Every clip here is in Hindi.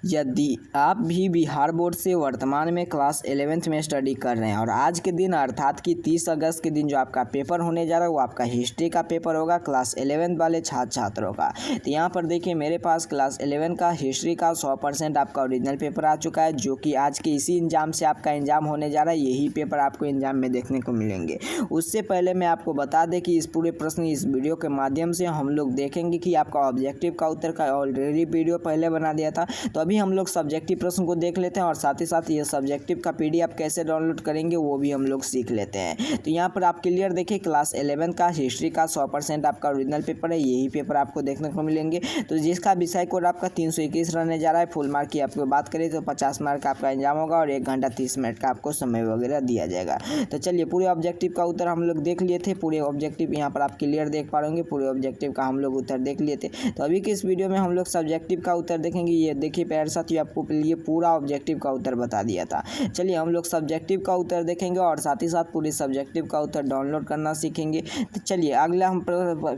यदि आप भी बिहार बोर्ड से वर्तमान में क्लास 11th में स्टडी कर रहे हैं और आज के दिन अर्थात कि 30 अगस्त के दिन जो आपका पेपर होने जा रहा है वो आपका हिस्ट्री का पेपर होगा क्लास 11th वाले छात्रों का। तो यहाँ पर देखिए मेरे पास क्लास 11 का हिस्ट्री का 100% आपका ओरिजिनल पेपर आ चुका है, जो कि आज के इसी एग्जाम से आपका एग्जाम होने जा रहा है। यही पेपर आपको एग्जाम में देखने को मिलेंगे। उससे पहले मैं आपको बता दें कि इस पूरे प्रश्न इस वीडियो के माध्यम से हम लोग देखेंगे कि आपका ऑब्जेक्टिव का उत्तर का ऑलरेडी वीडियो पहले बना दिया था, तो अभी हम लोग सब्जेक्टिव प्रश्न को देख लेते हैं और साथ ही साथ ये सब्जेक्टिव का पीडीएफ कैसे डाउनलोड करेंगे वो भी हम लोग सीख लेते हैं। तो यहाँ पर आप क्लियर देखिए क्लास 11 का हिस्ट्री का 100% आपका ओरिजिनल पेपर है। यही पेपर आपको देखने को मिलेंगे, तो जिसका विषय कोड आपका 321 रहने जा रहा है। फुल मार्क की आपको बात करें तो 50 मार्क का आपका एग्जाम होगा और 1 घंटा 30 मिनट का आपको समय वगैरह दिया जाएगा। तो चलिए पूरे ऑब्जेक्टिव का उत्तर हम लोग देख लिए थे। पूरे ऑब्जेक्टिव यहाँ पर आप क्लियर देख पा रहे पूरे ऑब्जेक्टिव का हम लोग उत्तर देख लिए थे। तो अभी के इस वीडियो में हम लोग सब्जेक्टिव का उत्तर देखेंगे। ये देखिए प्यारे साथियों आपको लिए पूरा ऑब्जेक्टिव का उत्तर बता दिया था। चलिए हम लोग सब्जेक्टिव का उत्तर देखेंगे और साथ ही साथ पूरे सब्जेक्टिव का उत्तर डाउनलोड करना सीखेंगे। तो चलिए अगला हम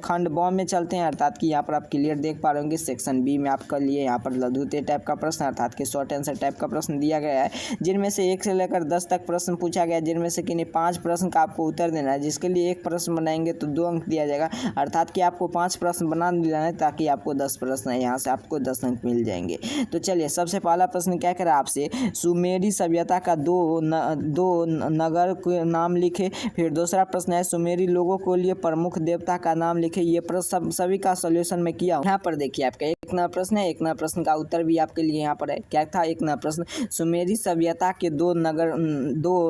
खंड ब में चलते हैं, अर्थात कि यहाँ पर आप क्लियर देख पा रहे सेक्शन बी में आपका लिए यहाँ पर लघुते टाइप का प्रश्न अर्थात कि शॉर्ट आंसर टाइप का प्रश्न दिया गया है, जिनमें से 1 से लेकर 10 तक प्रश्न पूछा गया, जिनमें से किन्हीं 5 प्रश्न का आपको उत्तर देना है, जिसके लिए 1 प्रश्न बनाएंगे तो 2 अंक दिया जाएगा। अर्थात कि आपको 5 प्रश्न बना देना है ताकि आपको 10 प्रश्न है, यहाँ से आपको 10 अंक मिल जाएंगे। तो चलिए सबसे पहला प्रश्न क्या करा आपसे, सुमेरी सभ्यता का दो नगर के नाम लिखे। फिर दूसरा प्रश्न है सुमेरी लोगों के लिए प्रमुख देवता का नाम लिखे। ये प्रश्न सभी का सॉल्यूशन में किया। यहाँ पर देखिए आपका एक नया प्रश्न है, एक नया प्रश्न का उत्तर भी आपके लिए यहाँ पर है। क्या था एक नया प्रश्न, सुमेरी सभ्यता के 2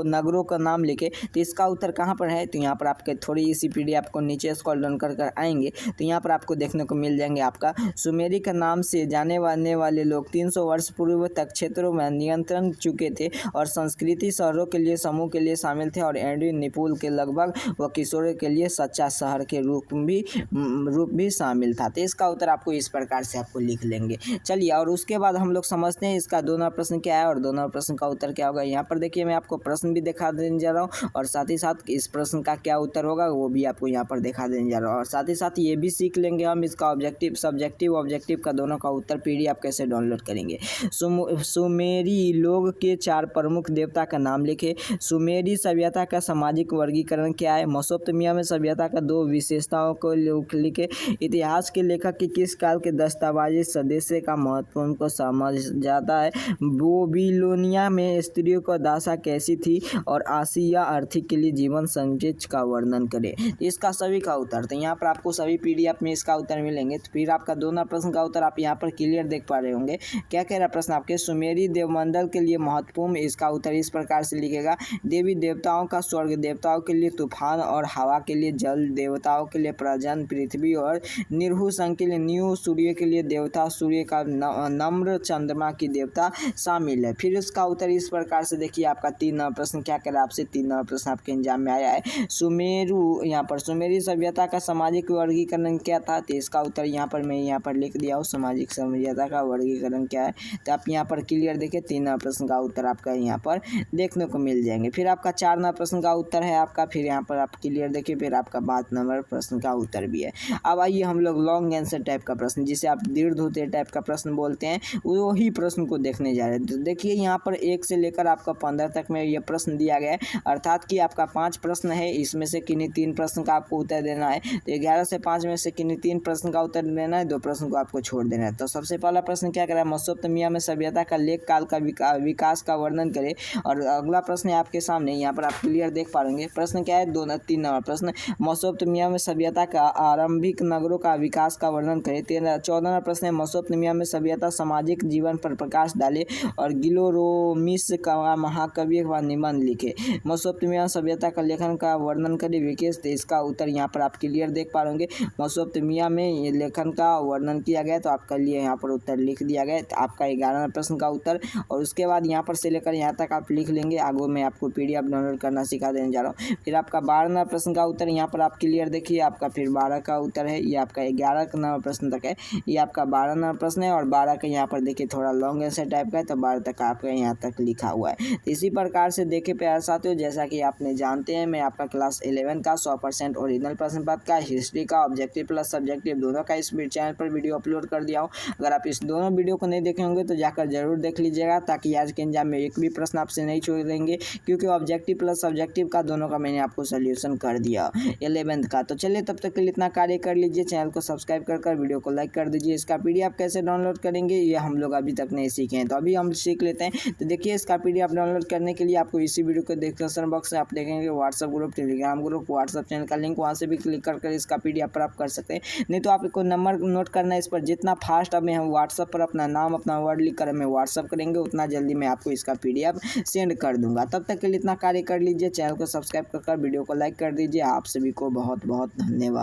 नगरों का नाम लिखे। तो इसका उत्तर कहाँ पर है, तो यहाँ पर आपके थोड़ी सी पीडीएफ आपको नीचे स्क्रॉल डाउन कर आएंगे तो यहाँ पर आपको देखने को मिल जाएंगे। आपका सुमेरी के नाम से जाने वाले लोग 300 वर्ष पूर्व तक क्षेत्रों में नियंत्रण चुके थे और संस्कृति शहरों के लिए समूह के लिए शामिल थे और एंड्री निपुल के लगभग व किशोर के लिए सच्चा शहर के रूप भी शामिल था। तो इसका उत्तर आपको इस प्रकार से आपको लिख लेंगे। चलिए और उसके बाद हम लोग समझते हैं इसका 2 नंबर प्रश्न क्या है और 2 नंबर प्रश्न का उत्तर क्या होगा। यहाँ पर देखिए मैं आपको प्रश्न भी दिखा देने जा रहा हूँ और साथ ही साथ इस प्रश्न का क्या उत्तर होगा वो भी आपको यहाँ पर दिखा देने जा रहा हूँ और साथ ही साथ ये भी सीख लेंगे हम इसका ऑब्जेक्टिव ऑब्जेक्टिव का दोनों का उत्तर पीडीएफ कैसे डाउनलोड करेंगे। सुमेरी लोग के 4 प्रमुख देवता का नाम लिखे। सुमेरी सभ्यता का सामाजिक वर्गीकरण क्या है। मेसोपोटामिया में सभ्यता का 2 विशेषताओं को लिखे। इतिहास के लेखक की किस काल के दस्तावेजी सदस्य का महत्वपूर्ण को समझ जाता है। बेबीलोनिया में स्त्रियों का दशा कैसी थी और आसिया आर्थिक के लिए जीवन संचित का वर्णन करें। इसका सभी का उत्तर तो यहाँ पर आपको सभी पीडीएफ में इसका उत्तर मिलेंगे। तो फिर आपका 2 नंबर प्रश्न का उत्तर आप यहाँ पर क्लियर देख पा रहे होंगे। क्या कह रहा प्रश्न आपके, सुमेरी देवमंडल के लिए महत्वपूर्ण, इसका उत्तर इस प्रकार से लिखेगा। देवी देवताओं का स्वर्ग, देवताओं के लिए तूफान और हवा के लिए जल, देवताओं के लिए प्रजन पृथ्वी और निर्हु संघ के लिए न्यू, सूर्य के लिए देवता सूर्य का नम्र, चंद्रमा की देवता शामिल है। फिर इसका उत्तर इस प्रकार से देखिए आपका 3 नंबर प्रश्न क्या कह रहा है आपसे 3 नंबर प्रश्न आपके एग्जाम में आया है। सुमेरु यहाँ पर सुमेरी सभ्यता का सामाजिक वर्गीकरण क्या था। तो इसका उत्तर यहाँ पर मैं यहाँ पर लिख दिया हूँ, सामाजिक सभ्यता का वर्गीकरण क्या है। तो आप यहाँ पर क्लियर देखिए 3 नंबर प्रश्न का उत्तर आपका यहाँ पर देखने को मिल जाएंगे। फिर आपका 4 नंबर प्रश्न का उत्तर है आपका, फिर यहाँ पर आप क्लियर देखिए फिर आपका 5 नंबर प्रश्न का उत्तर भी है। अब आइए हम लोग लॉन्ग आंसर टाइप का प्रश्न जिसे आप दीर्घ उत्तर टाइप का प्रश्न बोलते हैं वही प्रश्न को देखने जा रहे हैं। तो देखिए यहाँ पर 1 से लेकर आपका 15 तक में यह प्रश्न दिया गया है, अर्थात कि आपका 5 प्रश्न है, इसमें से किन्हीं 3 प्रश्न का आपको उत्तर देना है। तो 11 से 5 में से किन्हीं 3 प्रश्न का उत्तर देना है, 2 प्रश्न को आपको छोड़ देना है। तो सबसे पहला प्रश्न क्या करा है, मेसोपोटामिया में सभ्यता का लेख काल का विकास का वर्णन करें। और अगला प्रश्न है आपके सामने, यहाँ पर आप क्लियर देख पाएंगे। प्रश्न क्या है 3 नंबर प्रश्न, मेसोपोटामिया में सभ्यता का आरंभिक नगरों का विकास का वर्णन करें। 14 नंबर प्रश्न है मेसोपोटामिया में सभ्यता सामाजिक जीवन पर प्रकाश डाले और गिलोरोमिस का महाकाव्य व निबंध लिखे। मेसोपोटामिया सभ्यता का लेखन का वर्णन करें विकेश। इसका उत्तर यहाँ पर आप क्लियर देख पाएंगे, मेसोपोटामिया में लेखन का वर्णन किया गया तो आपके लिए यहाँ पर उत्तर लिख दिया गया। तो आपका 11 प्रश्न का उत्तर और उसके बाद यहाँ पर से लेकर यहाँ तक आप लिख लेंगे। आगे मैं आपको पीडीएफ डाउनलोड करना सिखा देने जा रहा हूँ। फिर आपका 12 प्रश्न का उत्तर यहाँ पर आप क्लियर देखिए, आपका फिर 12 का उत्तर है, ये आपका 11 नंबर प्रश्न तक है, ये आपका 12 नंबर प्रश्न है और 12 का यहाँ पर देखिए थोड़ा लॉन्ग आंसर टाइप का है तो 12 तक आपका यहाँ तक लिखा हुआ है। तो इसी प्रकार से देखिए प्यारे साथियों, जैसा कि आपने जानते हैं मैं आपका क्लास 11 का 100% ओरिजिनल प्रश्न पत्र का, हिस्ट्री का, ऑब्जेक्टिव प्लस सब्जेक्टिव दोनों का इस चैनल पर वीडियो अपलोड कर दिया हूँ। अगर आप इस दोनों वीडियो को नहीं नहीं देखे होंगे तो जाकर जरूर देख लीजिएगा, ताकि आज के एग्जाम में एक भी प्रश्न आपसे नहीं छोड़ेंगे, क्योंकि ऑब्जेक्टिव प्लस सब्जेक्टिव का दोनों का मैंने आपको सोल्यूशन कर दिया 11th का। तो चलिए तब तक के लिए इतना कार्य कर लीजिए, चैनल को सब्सक्राइब कर वीडियो को लाइक कर दीजिए। इसका PDF कैसे डाउनलोड करेंगे ये हम लोग अभी तक नहीं सीखे हैं, तो अभी हम सीख लेते हैं। तो देखिए, इसका PDF डाउनलोड करने के लिए आपको इसी वीडियो को डिस्क्रिप्शन बॉक्स में आप देखेंगे WhatsApp group, Telegram group, WhatsApp channel का लिंक, वहाँ से भी क्लिक कर इसका PDF प्राप्त कर सकते हैं। नहीं तो आपको नंबर नोट करना है इस पर, जितना फास्ट हमें हम व्हाट्सएप पर अपना नाम अपना वर्ड लिख कर हमें व्हाट्सएप करेंगे, उतना जल्दी मैं आपको इसका PDF सेंड कर दूंगा। तब तक के लिए इतना कार्य कर लीजिए, चैनल को सब्सक्राइब कर वीडियो को लाइक कर दीजिए। आप सभी को बहुत बहुत धन्यवाद।